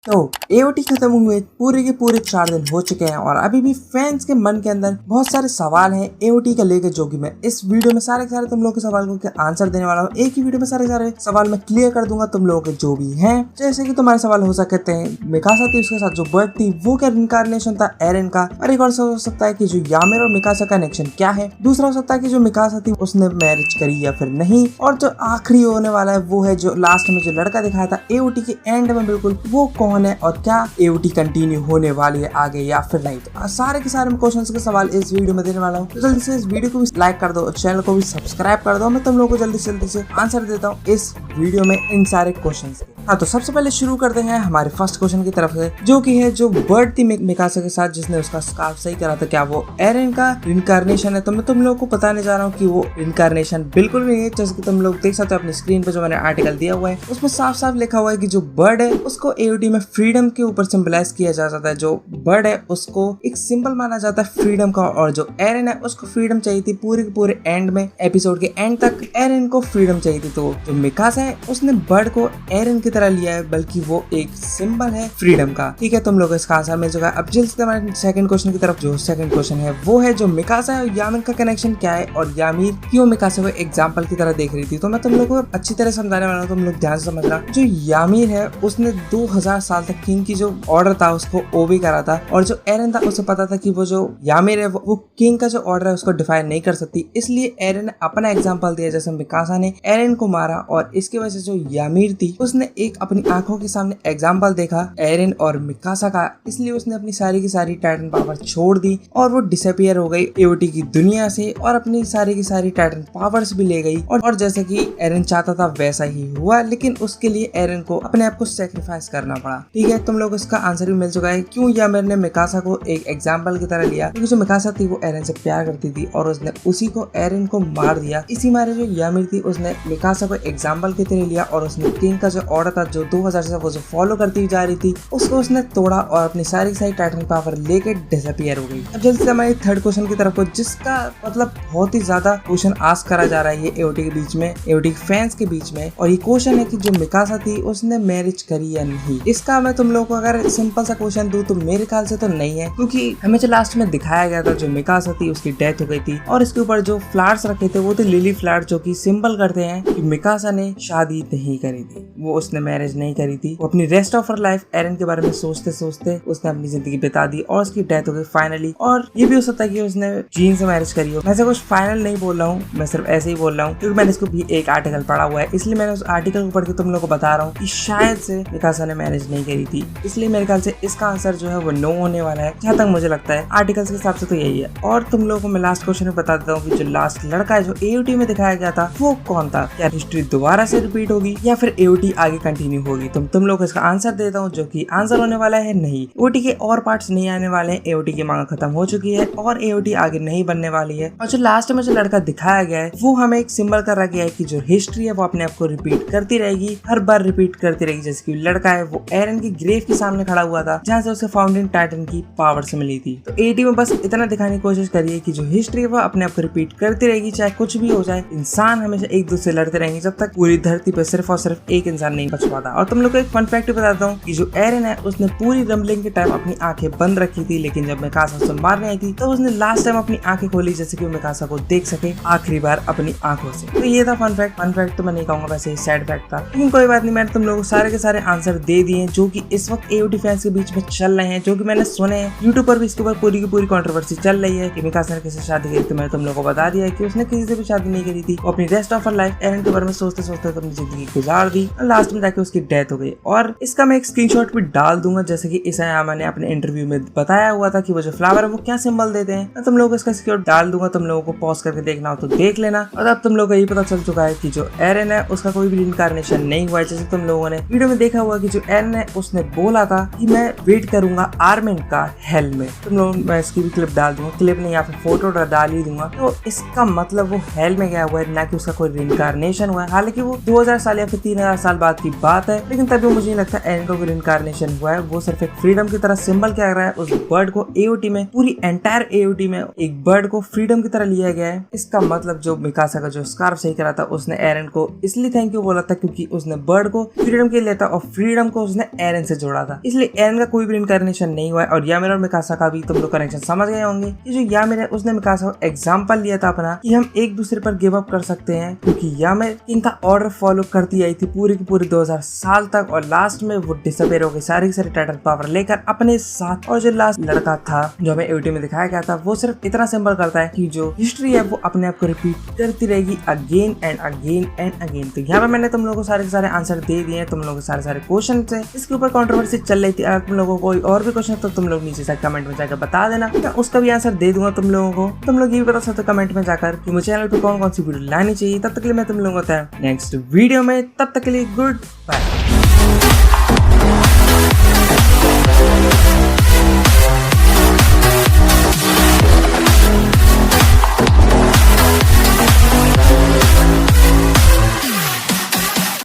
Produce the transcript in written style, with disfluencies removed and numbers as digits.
तो एओटी खत्म हुए पूरे के पूरे 4 दिन हो चुके हैं और अभी भी फैंस के मन के अंदर बहुत सारे सवाल हैं एओटी का लेकर, जो कि मैं इस वीडियो में सारे तुम लोगों के सवालों के आंसर देने वाला हूँ। एक ही वीडियो में सारे सवाल मैं क्लियर कर दूंगा तुम लोगों के जो भी हैं। जैसे कि तुम्हारे सवाल हो सकते हैं मिकासा थी, उसके साथ जो बर्ड थी वो क्या इनकारनेशन था एरन का, और एक और हो सकता है कि जो यामिर और मिकासा का कनेक्शन क्या है। दूसरा हो सकता है कि जो मिकासा थी उसने मैरिज करी या फिर नहीं। और जो आखिरी होने वाला है वो है जो लास्ट में जो लड़का दिखाया था एओटी के एंड में, बिल्कुल वो कौन है और क्या एओटी कंटिन्यू होने वाली है आगे या फिर नहीं। तो सारे के सारे क्वेश्चंस के सवाल इस वीडियो में देने वाला हूँ। तो जल्दी से इस वीडियो को भी लाइक कर दो और चैनल को भी सब्सक्राइब कर दो। मैं तुम लोगों को जल्दी से आंसर देता हूँ इस वीडियो में इन सारे क्वेश्चंस के। हाँ, तो सबसे पहले शुरू करते हैं हमारे फर्स्ट क्वेश्चन की तरफ से, जो कि है जो बर्ड थी मिकासा के साथ जिसने उसका स्कार्फ सही करा था, क्या वो एरन का इनकारनेशन है? तो मैं तुम लोगों को बताने जा रहा हूँ कि वो इनकारनेशन बिल्कुल भी नहीं है। जैसे कि तुम लोग देख सकते हो अपनी स्क्रीन पे जो मैंने आर्टिकल दिया हुआ है उसमें साफ साफ लिखा हुआ है कि जो बर्ड है उसको एओटी में फ्रीडम के ऊपर सिंबलाइज किया जा सकता है। जो बर्ड है उसको एक सिंबल माना जाता है फ्रीडम का, और जो एरन है उसको फ्रीडम चाहिए थी पूरे के पूरे एंड में, एपिसोड के एंड तक एरन को फ्रीडम चाहिए थी। तो जो मिकासा है उसने बर्ड को एरन की तरह लिया है, बल्कि वो एक सिंबल है फ्रीडम का। ठीक है, तुम लोग इसका आंसर मिल चुका है। अब जल्द से हमारे सेकंड क्वेश्चन की तरफ। जो सेकंड क्वेश्चन है वो है जो मिकासा और यामिर का कनेक्शन क्या है और यामिर क्यों मिकासा को एग्जाम्पल की तरह देख रही थी। तो मैं तुम लोग को अच्छी तरह समझाने वाला हूँ, तुम लोग ध्यान से समझना। जो यामिर है उसने 2000 साल तक किंग की जो ऑर्डर था उसको ओबे करा था, और जो एरन था उसे पता था कि वो जो यामिर है वो किंग का जो ऑर्डर है उसको डिफाइन नहीं कर सकती, इसलिए एरन ने अपना एग्जाम्पल दिया। जैसे मिकासा ने एरन को मारा और इसकी वजह से जो यामिर थी उसने एक अपनी आंखों के सामने एग्जाम्पल देखा एरन और मिकासा का, इसलिए उसने अपनी सारी की सारी टाइटन पावर छोड़ दी और वो डिसअपियर हो गई एओटी की दुनिया से और अपनी सारी की सारी टाइटन पावर्स भी ले गई। और जैसे कि एरन चाहता था वैसा ही हुआ, लेकिन उसके लिए एरन को अपने आप को सेक्रीफाइस करना पड़ा। ठीक है, तुम लोग इसका आंसर भी मिल चुका है क्यों यामिर ने मिकासा को एक एग्जाम्पल की तरह लिया, क्योंकि जो मिकासा थी वो एरन से प्यार करती थी और उसने उसी को एरन को मार दिया। इसी मारे जो यामिर थी उसने मिकासा को एग्जाम्पल की तरह लिया और उसने किंग का जो ऑर्डर था जो 2000 से वो जो फॉलो करती जा रही थी उसको उसने तोड़ा और अपनी सारी टाइटन पावर लेके डिसअपियर हो गई। अब जल्दी से हमारे थर्ड क्वेश्चन की तरफ, जिसका मतलब बहुत ही ज्यादा क्वेश्चन आस्क करा जा रहा है ये एओटी के बीच में, एओटी फैंस के बीच में, और ये क्वेश्चन है कि जो मिकासा थी उसने मैरिज करी या नहीं। इसका मैं तुम लोगों को अगर सिंपल सा क्वेश्चन दूं तो मेरे ख्याल से तो नहीं है, क्योंकि हमें जो लास्ट में दिखाया गया था जो मिकासा थी उसकी डेथ हो गई थी और इसके ऊपर जो फ्लावर्स रखे थे वो थे लिली फ्लावर, जो कि सिंबल करते हैं कि मिकासा ने शादी नहीं करी थी, वो उसने मैरिज नहीं करी थी। वो अपनी रेस्ट ऑफ हर लाइफ एरन के बारे में सोचते सोचते उसने अपनी जिंदगी बिता दी और उसकी डेथ हो गई फाइनली। और ये भी हो सकता है कि उसने जीन से मैरिज करी हो। मैं ऐसा कुछ फाइनल नहीं बोल रहा हूँ, मैं सिर्फ ऐसे ही बोल रहा हूँ क्योंकि मैंने इसको भी एक आर्टिकल पढ़ा हुआ है, इसलिए मैंने उस आर्टिकल को पढ़ के तुम लोग को बता रहा हूँ कि शायद से मिकासा ने मैरिज नहीं करी थी। इसलिए मेरे ख्याल से इसका आंसर जो है वो नो होने वाला है, जहाँ तक मुझे लगता है आर्टिकल्स के हिसाब से तो यही है। और तुम लोगों को मैं लास्ट क्वेश्चन में बता देता हूँ कि जो लास्ट लड़का है जो एओटी में दिखाया गया था वो कौन था। क्या हिस्ट्री दोबारा से रिपीट होगी या फिर एओटी आगे कंटिन्यू होगी? तुम लोग इसका आंसर देता हूँ, जो कि आंसर होने वाला है नहीं। एओटी के और पार्ट्स नहीं आने वाले हैं, एओटी की मांग खत्म हो चुकी है और एओटी आगे नहीं बनने वाली है। और जो लास्ट में जो लड़का दिखाया गया है वो हमें एक सिंबल कर रखा गया है कि जो हिस्ट्री है वो अपने आप को रिपीट करती रहेगी, हर बार रिपीट करती रहेगी। जैसे कि लड़का है वो एरन की ग्रेव के सामने खड़ा हुआ था जहाँ से उसे फाउंटेन टाइटन की पावर से मिली थी। तो एटी में बस इतना दिखाने की कोशिश करिए कि जो हिस्ट्री है वो अपने आप को रिपीट करती रहेगी, चाहे कुछ भी हो जाए। इंसान हमेशा एक दूसरे लड़ते रहेंगे जब तक पूरी धरती पे सिर्फ और सिर्फ एक इंसान नहीं बच पाता। और तुम लोग को एक फन फैक्ट बताता हूँ कि जो एरन है उसने पूरी रंबलिंग के टाइम अपनी आंखें बंद रखी थी, लेकिन जब मिकासा उसे मारने आई थी तो उसने लास्ट टाइम अपनी आंखें खोली जैसे कि वो मिकासा को देख सके आखिरी बार अपनी आंखों से। तो ये था फन फैक्ट तो मैं नहीं कहूंगा, वैसे सैड फैक्ट था, लेकिन कोई बात नहीं। मैंने तुम लोगों को सारे के सारे आंसर दे दिए जो कि इस वक्त एओटी फैंस के बीच में चल रहे हैं, जो कि मैंने सुने हैं। यूट्यूब पर भी इसके ऊपर पूरी की पूरी कंट्रोवर्सी चल रही है कि मिकासा ने किसी से शादी करी। तो मैंने तुम लोगों को बता दिया है कि उसने किसी से भी शादी नहीं करी थी, वो अपनी रेस्ट ऑफ हर लाइफ एरन के बारे में सोचते सोचते अपनी जिंदगी गुजार दी और लास्ट में जाके उसकी डेथ हो गई। और इसका मैं एक स्क्रीनशॉट भी डाल दूंगा, जैसे कि ईसायामा ने अपने इंटरव्यू में बताया हुआ था कि वो जो फ्लावर है वो क्या सिंबल देते हैं। मैं तुम लोगों को इसका स्क्रीनशॉट डाल दूंगा, तुम लोगों को पॉज करके देखना हो तो देख लेना। और अब तुम लोगों को ये पता चल चुका है कि जो एरन है उसका कोई भी इनकारनेशन नहीं हुआ है। जैसे तुम लोगों ने वीडियो में देखा हुआ कि जो एरन है उसने बोला था कि मैं वेट करूंगा आर्मिन का हेल में। तुम लोग मैं इसकी भी क्लिप डाल दूंगा, क्लिप नहीं या फिर फोटो डाल ही दूंगा। तो इसका मतलब वो हेल में गया हुआ है, ना कि उसका कोई इनकारनेशन हुआ है। हालांकि वो 2000 साल या फिर 3000 साल बाद की बात है, लेकिन तभी मुझे नहीं लगता एरन का रिइंकार्नेशन हुआ है। वो सिर्फ एक फ्रीडम की तरह सिंबल क्या रहा है, उस बर्ड को एओटी में, पूरी एंटायर एओटी में एक बर्ड को फ्रीडम की तरह लिया गया है। इसका मतलब जो मिकासा का जो स्कार्फ सही करा था, उसने एरन को इसलिए थैंक यू बोला था क्योंकि उसने बर्ड को फ्रीडम के लिए लेता और फ्रीडम को उसने एरन से जोड़ा था। इसलिए एरन का कोई भी रिइंकार्नेशन नहीं हुआ है। और यामिर और मिकासा का भी तुम लोग कनेक्शन समझ गए होंगे कि जो यामिर है उसने मिकासा को एग्जाम्पल लिया था अपना कि हम एक दूसरे पर गिव अप कर सकते हैं, क्योंकि यामिर इनका ऑर्डर फॉलो करती आई थी पूरी की पूरी 2000 साल तक, और लास्ट में वो डिसअपियर हो गई सारी की सारी टाइटन पावर लेकर अपने साथ। और जो लास्ट लड़का था जो हमें एओटी में दिखाया गया था, वो सिर्फ इतना सिंबल करता है कि जो हिस्ट्री है वो अपने आप को रिपीट करती रहेगी again and again and again. तो यहाँ पे मैंने तुम लोगों को सारे के सारे आंसर दे दिए हैं, तुम लोगों के सारे क्वेश्चन से। इसके ऊपर कंट्रोवर्सी चल रही थी। अगर तुम लोगों को कोई और भी क्वेश्चन तो तुम लोग नीचे से कमेंट में जाकर बता देना, मैं उसका भी आंसर दे दूंगा तुम लोगों को। तुम लोग ये भी बता सकते हो कमेंट में जाकर कि मुझे चैनल पे कौन कौन सी वीडियो लानी चाहिए। तब तक के लिए मैं तुम लोगों को नेक्स्ट वीडियो में, तब तक के लिए गुड बाय।